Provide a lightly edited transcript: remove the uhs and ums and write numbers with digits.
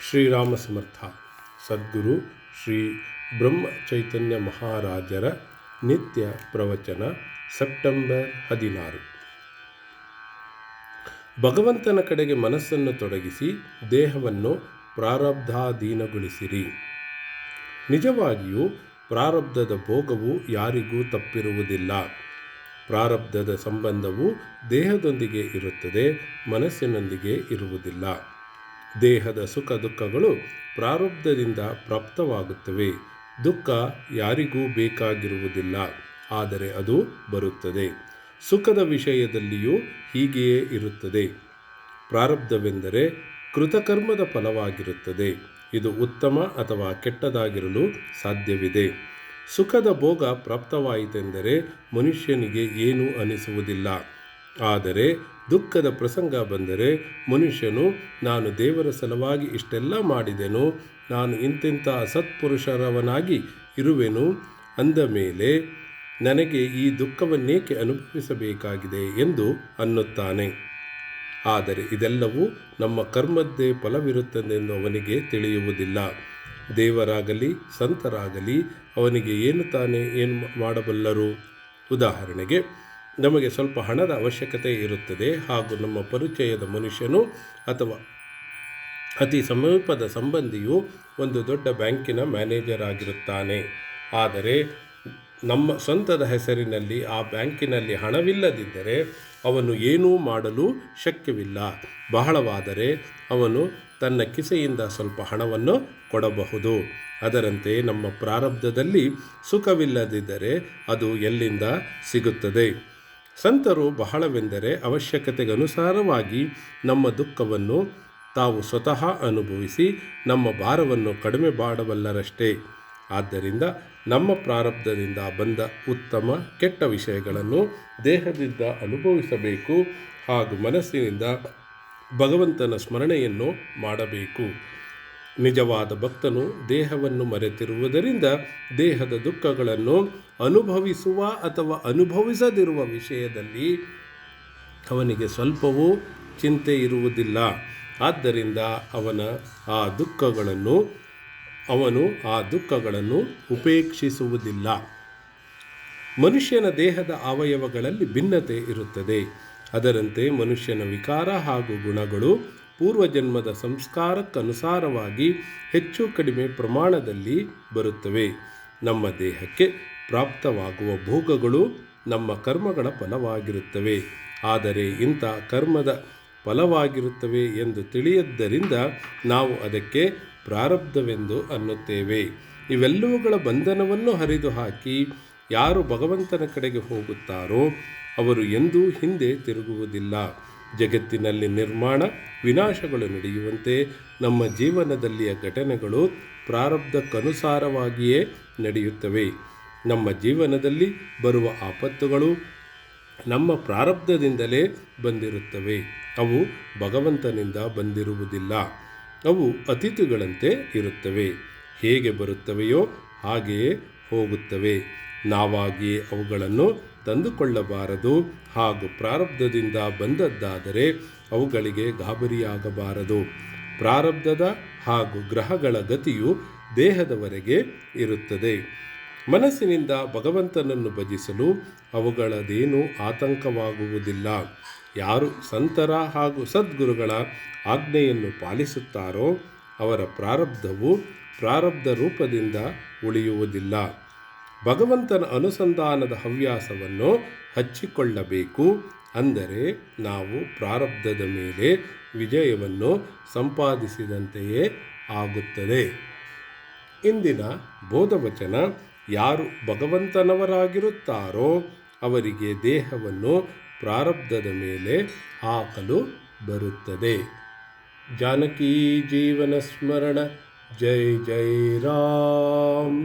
ಶ್ರೀರಾಮ ಸಮರ್ಥ ಸದ್ಗುರು ಶ್ರೀ ಬ್ರಹ್ಮ ಚೈತನ್ಯ ಮಹಾರಾಜರ ನಿತ್ಯ ಪ್ರವಚನ ಸೆಪ್ಟೆಂಬರ್ 16. ಭಗವಂತನ ಕಡೆಗೆ ಮನಸ್ಸನ್ನು ತೊಡಗಿಸಿ ದೇಹವನ್ನು ಪ್ರಾರಬ್ಧಾಧೀನಗೊಳಿಸಿರಿ. ನಿಜವಾಗಿಯೂ ಪ್ರಾರಬ್ಧದ ಭೋಗವು ಯಾರಿಗೂ ತಪ್ಪಿರುವುದಿಲ್ಲ. ಪ್ರಾರಬ್ಧದ ಸಂಬಂಧವು ದೇಹದೊಂದಿಗೆ ಇರುತ್ತದೆ, ಮನಸ್ಸಿನೊಂದಿಗೆ ಇರುವುದಿಲ್ಲ. ದೇಹದ ಸುಖ ದುಃಖಗಳು ಪ್ರಾರಬ್ಧದಿಂದ ಪ್ರಾಪ್ತವಾಗುತ್ತವೆ. ದುಃಖ ಯಾರಿಗೂ ಬೇಕಾಗಿರುವುದಿಲ್ಲ, ಆದರೆ ಅದು ಬರುತ್ತದೆ. ಸುಖದ ವಿಷಯದಲ್ಲಿಯೂ ಹೀಗೆಯೇ ಇರುತ್ತದೆ. ಪ್ರಾರಬ್ಧವೆಂದರೆ ಕೃತಕರ್ಮದ ಫಲವಾಗಿರುತ್ತದೆ. ಇದು ಉತ್ತಮ ಅಥವಾ ಕೆಟ್ಟದಾಗಿರಲು ಸಾಧ್ಯವಿದೆ. ಸುಖದ ಭೋಗ ಪ್ರಾಪ್ತವಾಯಿತೆಂದರೆ ಮನುಷ್ಯನಿಗೆ ಏನೂ ಅನಿಸುವುದಿಲ್ಲ. ಆದರೆ ದುಃಖದ ಪ್ರಸಂಗ ಬಂದರೆ ಮನುಷ್ಯನು ನಾನು ದೇವರ ಸಲುವಾಗಿ ಇಷ್ಟೆಲ್ಲ ಮಾಡಿದೆನು, ನಾನು ಇಂತಿಂಥ ಸತ್ಪುರುಷರವನಾಗಿ ಇರುವೆನು ಅಂದ ಮೇಲೆ ನನಗೆ ಈ ದುಃಖವನ್ನೇಕೆ ಅನುಭವಿಸಬೇಕಾಗಿದೆ ಎಂದು ಅನ್ನುತ್ತಾನೆ. ಆದರೆ ಇದೆಲ್ಲವೂ ನಮ್ಮ ಕರ್ಮದ್ದೇ ಫಲವಿರುತ್ತದೆಂದು ಅವನಿಗೆ ತಿಳಿಯುವುದಿಲ್ಲ. ದೇವರಾಗಲಿ ಸಂತರಾಗಲಿ ಅವನಿಗೆ ಏನು ಮಾಡಬಲ್ಲರು? ಉದಾಹರಣೆಗೆ, ನಮಗೆ ಸ್ವಲ್ಪ ಹಣದ ಅವಶ್ಯಕತೆ ಇರುತ್ತದೆ ಹಾಗೂ ನಮ್ಮ ಪರಿಚಯದ ಮನುಷ್ಯನು ಅಥವಾ ಅತಿ ಸಮೀಪದ ಸಂಬಂಧಿಯು ಒಂದು ದೊಡ್ಡ ಬ್ಯಾಂಕಿನ ಮ್ಯಾನೇಜರ್ ಆಗಿರುತ್ತಾನೆ. ಆದರೆ ನಮ್ಮ ಸ್ವಂತದ ಹೆಸರಿನಲ್ಲಿ ಆ ಬ್ಯಾಂಕಿನಲ್ಲಿ ಹಣವಿಲ್ಲದಿದ್ದರೆ ಅವನು ಏನೂ ಮಾಡಲು ಶಕ್ಯವಿಲ್ಲ. ಬಹಳವಾದರೆ ಅವನು ತನ್ನ ಕಿಸೆಯಿಂದ ಸ್ವಲ್ಪ ಹಣವನ್ನು ಕೊಡಬಹುದು. ಅದರಂತೆ ನಮ್ಮ ಪ್ರಾರಬ್ಧದಲ್ಲಿ ಸುಖವಿಲ್ಲದಿದ್ದರೆ ಅದು ಎಲ್ಲಿಂದ ಸಿಗುತ್ತದೆ? ಸಂತರು ಬಹಳವೆಂದರೆ ಅವಶ್ಯಕತೆಗನುಸಾರವಾಗಿ ನಮ್ಮ ದುಃಖವನ್ನು ತಾವು ಸ್ವತಃ ಅನುಭವಿಸಿ ನಮ್ಮ ಭಾರವನ್ನು ಕಡಿಮೆ ಮಾಡಬಲ್ಲರಷ್ಟೇ. ಆದ್ದರಿಂದ ನಮ್ಮ ಪ್ರಾರಬ್ಧದಿಂದ ಬಂದ ಉತ್ತಮ ಕೆಟ್ಟ ವಿಷಯಗಳನ್ನು ದೇಹದಿಂದ ಅನುಭವಿಸಬೇಕು ಹಾಗೂ ಮನಸ್ಸಿನಿಂದ ಭಗವಂತನ ಸ್ಮರಣೆಯನ್ನು ಮಾಡಬೇಕು. ನಿಜವಾದ ಭಕ್ತನು ದೇಹವನ್ನು ಮರೆತಿರುವುದರಿಂದ ದೇಹದ ದುಃಖಗಳನ್ನು ಅನುಭವಿಸುವ ಅಥವಾ ಅನುಭವಿಸದಿರುವ ವಿಷಯದಲ್ಲಿ ಅವನಿಗೆ ಸ್ವಲ್ಪವೂ ಚಿಂತೆ ಇರುವುದಿಲ್ಲ. ಆದ್ದರಿಂದ ಅವನು ಆ ದುಃಖಗಳನ್ನು ಉಪೇಕ್ಷಿಸುವುದಿಲ್ಲ. ಮನುಷ್ಯನ ದೇಹದ ಅವಯವಗಳಲ್ಲಿ ಭಿನ್ನತೆ ಇರುತ್ತದೆ. ಅದರಂತೆ ಮನುಷ್ಯನ ವಿಕಾರ ಹಾಗೂ ಗುಣಗಳು ಪೂರ್ವಜನ್ಮದ ಸಂಸ್ಕಾರಕ್ಕನುಸಾರವಾಗಿ ಹೆಚ್ಚು ಕಡಿಮೆ ಪ್ರಮಾಣದಲ್ಲಿ ಬರುತ್ತವೆ. ನಮ್ಮ ದೇಹಕ್ಕೆ ಪ್ರಾಪ್ತವಾಗುವ ಭೋಗಗಳು ನಮ್ಮ ಕರ್ಮಗಳ ಫಲವಾಗಿರುತ್ತವೆ. ಆದರೆ ಇಂಥ ಕರ್ಮದ ಫಲವಾಗಿರುತ್ತವೆ ಎಂದು ತಿಳಿಯದ್ದರಿಂದ ನಾವು ಅದಕ್ಕೆ ಪ್ರಾರಬ್ಧವೆಂದು ಅನ್ನುತ್ತೇವೆ. ಇವೆಲ್ಲವುಗಳ ಬಂಧನವನ್ನು ಹರಿದು ಹಾಕಿ ಯಾರು ಭಗವಂತನ ಕಡೆಗೆ ಹೋಗುತ್ತಾರೋ ಅವರು ಎಂದೂ ಹಿಂದೆ ತಿರುಗುವುದಿಲ್ಲ. ಜಗತ್ತಿನಲ್ಲಿ ನಿರ್ಮಾಣ ವಿನಾಶಗಳು ನಡೆಯುವಂತೆ ನಮ್ಮ ಜೀವನದಲ್ಲಿಯ ಘಟನೆಗಳು ಪ್ರಾರಬ್ಧಕ್ಕನುಸಾರವಾಗಿಯೇ ನಡೆಯುತ್ತವೆ. ನಮ್ಮ ಜೀವನದಲ್ಲಿ ಬರುವ ಆಪತ್ತುಗಳು ನಮ್ಮ ಪ್ರಾರಬ್ಧದಿಂದಲೇ ಬಂದಿರುತ್ತವೆ. ಅವು ಭಗವಂತನಿಂದ ಬಂದಿರುವುದಿಲ್ಲ. ಅವು ಅತಿಥಿಗಳಂತೆ ಇರುತ್ತವೆ. ಹೇಗೆ ಬರುತ್ತವೆಯೋ ಹಾಗೆಯೇ ಹೋಗುತ್ತವೆ. ನಾವಾಗಿಯೇ ಅವುಗಳನ್ನು ತಂದುಕೊಳ್ಳಬಾರದು ಹಾಗೂ ಪ್ರಾರಬ್ಧದಿಂದ ಬಂದದ್ದಾದರೆ ಅವುಗಳಿಗೆ ಗಾಬರಿಯಾಗಬಾರದು. ಪ್ರಾರಬ್ಧದ ಹಾಗೂ ಗ್ರಹಗಳ ಗತಿಯು ದೇಹದವರೆಗೆ ಇರುತ್ತದೆ. ಮನಸ್ಸಿನಿಂದ ಭಗವಂತನನ್ನು ಭಜಿಸಲು ಅವುಗಳದೇನೂ ಆತಂಕವಾಗುವುದಿಲ್ಲ. ಯಾರು ಸಂತರ ಹಾಗೂ ಸದ್ಗುರುಗಳ ಆಜ್ಞೆಯನ್ನು ಪಾಲಿಸುತ್ತಾರೋ ಅವರ ಪ್ರಾರಬ್ಧವು ಪ್ರಾರಬ್ಧ ರೂಪದಿಂದ ಉಳಿಯುವುದಿಲ್ಲ. ಭಗವಂತನ ಅನುಸಂಧಾನದ ಹವ್ಯಾಸವನ್ನು ಹಚ್ಚಿಕೊಳ್ಳಬೇಕು. ಅಂದರೆ ನಾವು ಪ್ರಾರಬ್ಧದ ಮೇಲೆ ವಿಜಯವನ್ನು ಸಂಪಾದಿಸಿದಂತೆಯೇ ಆಗುತ್ತದೆ. ಇಂದಿನ ಬೋಧವಚನ: ಯಾರು ಭಗವಂತನವರಾಗಿರುತ್ತಾರೋ ಅವರಿಗೆ ದೇಹವನ್ನು ಪ್ರಾರಬ್ಧದ ಮೇಲೆ ಹಾಕಲು ಬರುತ್ತದೆ. ಜಾನಕಿ ಜೀವನ ಸ್ಮರಣ. ಜೈ ಜೈ ರಾಮ್.